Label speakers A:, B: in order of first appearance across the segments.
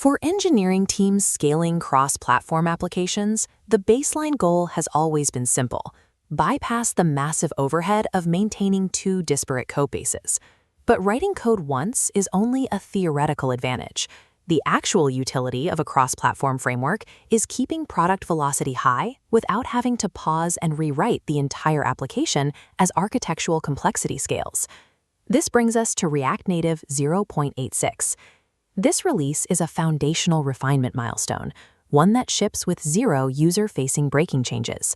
A: For engineering teams scaling cross-platform applications, the baseline goal has always been simple: bypass the massive overhead of maintaining two disparate codebases. But writing code once is only a theoretical advantage. The actual utility of a cross-platform framework is keeping product velocity high without having to pause and rewrite the entire application as architectural complexity scales. This brings us to React Native 0.86. This release is a foundational refinement milestone, one that ships with 0 user-facing breaking changes.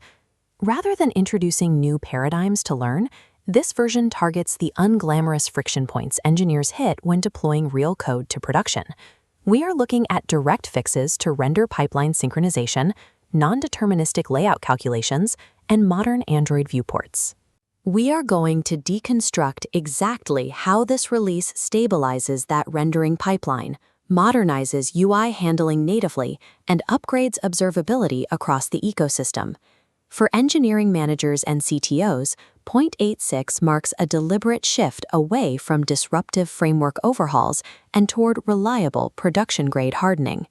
A: Rather than introducing new paradigms to learn, this version targets the unglamorous friction points engineers hit when deploying real code to production. We are looking at direct fixes to render pipeline synchronization, non-deterministic layout calculations, and modern Android viewports. We are going to deconstruct exactly how this release stabilizes that rendering pipeline, modernizes UI handling natively, and upgrades observability across the ecosystem. For engineering managers and CTOs, 0.86 marks a deliberate shift away from disruptive framework overhauls and toward reliable production-grade hardening.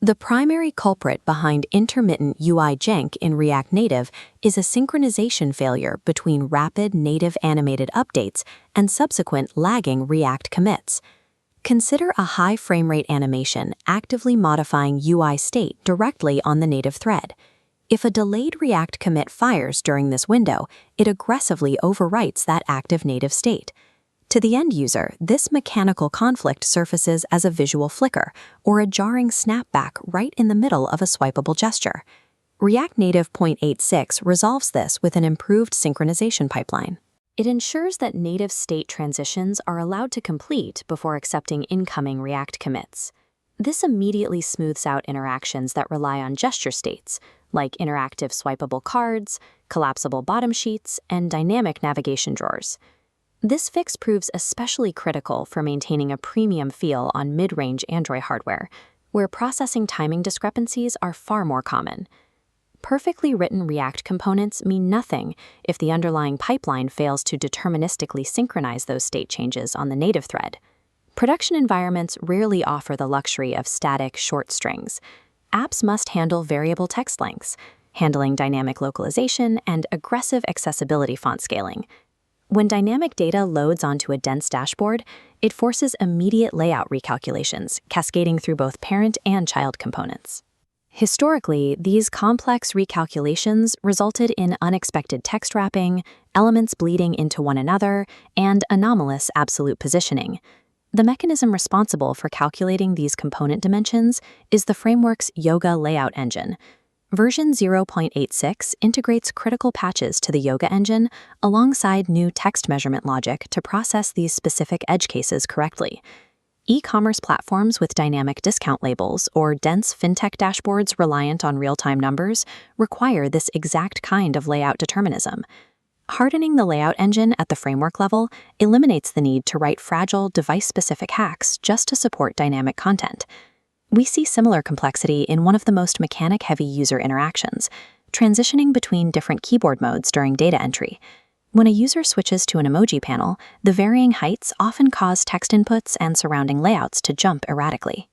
A: The primary culprit behind intermittent UI jank in React Native is a synchronization failure between rapid native animated updates and subsequent lagging React commits. Consider a high frame rate animation actively modifying UI state directly on the native thread. If a delayed React commit fires during this window, it aggressively overwrites that active native state. To the end user, this mechanical conflict surfaces as a visual flicker or a jarring snapback right in the middle of a swipeable gesture. React Native 0.86 resolves this with an improved synchronization pipeline. It ensures that native state transitions are allowed to complete before accepting incoming React commits. This immediately smooths out interactions that rely on gesture states, like interactive swipeable cards, collapsible bottom sheets, and dynamic navigation drawers. This fix proves especially critical for maintaining a premium feel on mid-range Android hardware, where processing timing discrepancies are far more common. Perfectly written React components mean nothing if the underlying pipeline fails to deterministically synchronize those state changes on the native thread. Production environments rarely offer the luxury of static, short strings. Apps must handle variable text lengths, handling dynamic localization and aggressive accessibility font scaling. When dynamic data loads onto a dense dashboard, it forces immediate layout recalculations, cascading through both parent and child components. Historically, these complex recalculations resulted in unexpected text wrapping, elements bleeding into one another, and anomalous absolute positioning. The mechanism responsible for calculating these component dimensions is the framework's Yoga layout engine. Version 0.86 integrates critical patches to the Yoga engine alongside new text measurement logic to process these specific edge cases correctly. E-commerce platforms with dynamic discount labels or dense fintech dashboards reliant on real-time numbers require this exact kind of layout determinism. Hardening the layout engine at the framework level eliminates the need to write fragile device-specific hacks just to support dynamic content. We see similar complexity in one of the most mechanic-heavy user interactions, transitioning between different keyboard modes during data entry. When a user switches to an emoji panel, the varying heights often cause text inputs and surrounding layouts to jump erratically.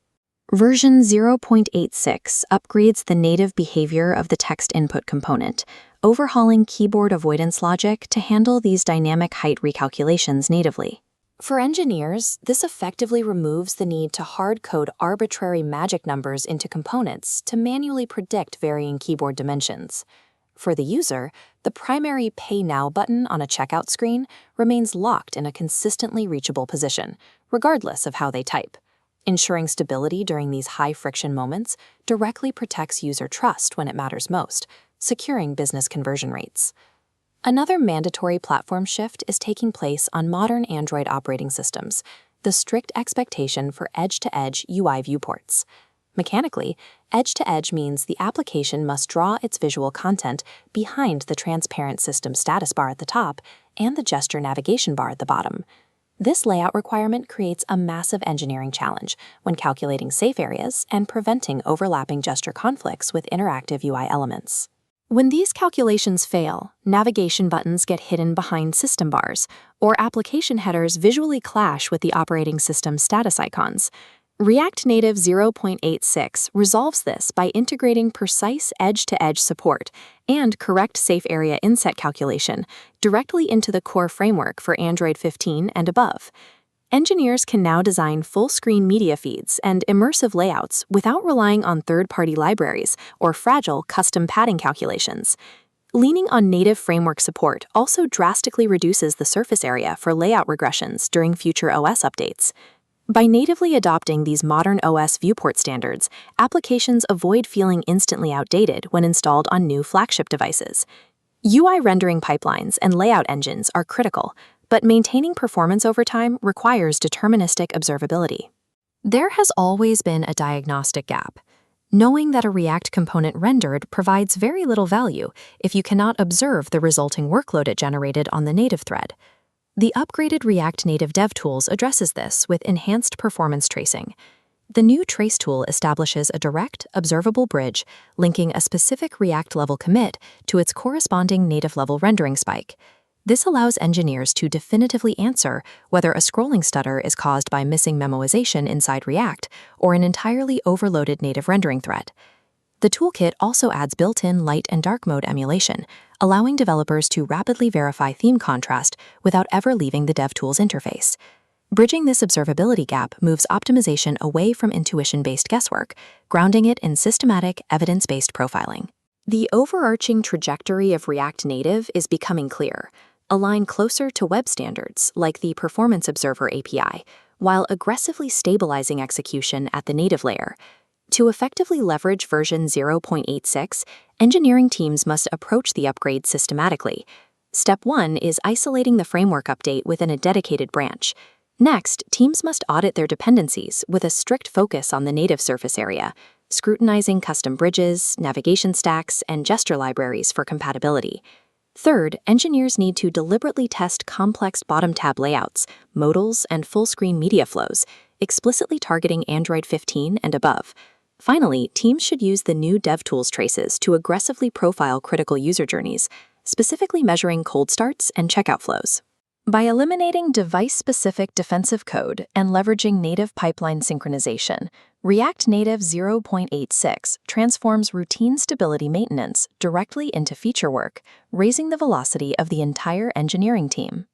A: Version 0.86 upgrades the native behavior of the text input component, overhauling keyboard avoidance logic to handle these dynamic height recalculations natively. For engineers, this effectively removes the need to hard-code arbitrary magic numbers into components to manually predict varying keyboard dimensions. For the user, the primary Pay Now button on a checkout screen remains locked in a consistently reachable position, regardless of how they type. Ensuring stability during these high-friction moments directly protects user trust when it matters most, securing business conversion rates. Another mandatory platform shift is taking place on modern Android operating systems, the strict expectation for edge-to-edge UI viewports. Mechanically, edge-to-edge means the application must draw its visual content behind the transparent system status bar at the top and the gesture navigation bar at the bottom. This layout requirement creates a massive engineering challenge when calculating safe areas and preventing overlapping gesture conflicts with interactive UI elements. When these calculations fail, navigation buttons get hidden behind system bars, or application headers visually clash with the operating system status icons. React Native 0.86 resolves this by integrating precise edge-to-edge support and correct safe area inset calculation directly into the core framework for Android 15 and above. Engineers can now design full-screen media feeds and immersive layouts without relying on third-party libraries or fragile custom padding calculations. Leaning on native framework support also drastically reduces the surface area for layout regressions during future OS updates. By natively adopting these modern OS viewport standards, applications avoid feeling instantly outdated when installed on new flagship devices. UI rendering pipelines and layout engines are critical, but maintaining performance over time requires deterministic observability. There has always been a diagnostic gap. Knowing that a React component rendered provides very little value if you cannot observe the resulting workload it generated on the native thread. The upgraded React Native DevTools addresses this with enhanced performance tracing. The new trace tool establishes a direct, observable bridge linking a specific React-level commit to its corresponding native-level rendering spike. This allows engineers to definitively answer whether a scrolling stutter is caused by missing memoization inside React or an entirely overloaded native rendering thread. The toolkit also adds built-in light and dark mode emulation, allowing developers to rapidly verify theme contrast without ever leaving the DevTools interface. Bridging this observability gap moves optimization away from intuition-based guesswork, grounding it in systematic, evidence-based profiling. The overarching trajectory of React Native is becoming clear. Align closer to web standards like the Performance Observer API, while aggressively stabilizing execution at the native layer. To effectively leverage version 0.86, engineering teams must approach the upgrade systematically. Step 1 is isolating the framework update within a dedicated branch. Next, teams must audit their dependencies with a strict focus on the native surface area, scrutinizing custom bridges, navigation stacks, and gesture libraries for compatibility. Third, engineers need to deliberately test complex bottom tab layouts, modals, and full-screen media flows, explicitly targeting Android 15 and above. Finally, teams should use the new DevTools traces to aggressively profile critical user journeys, specifically measuring cold starts and checkout flows. By eliminating device-specific defensive code and leveraging native pipeline synchronization, React Native 0.86 transforms routine stability maintenance directly into feature work, raising the velocity of the entire engineering team.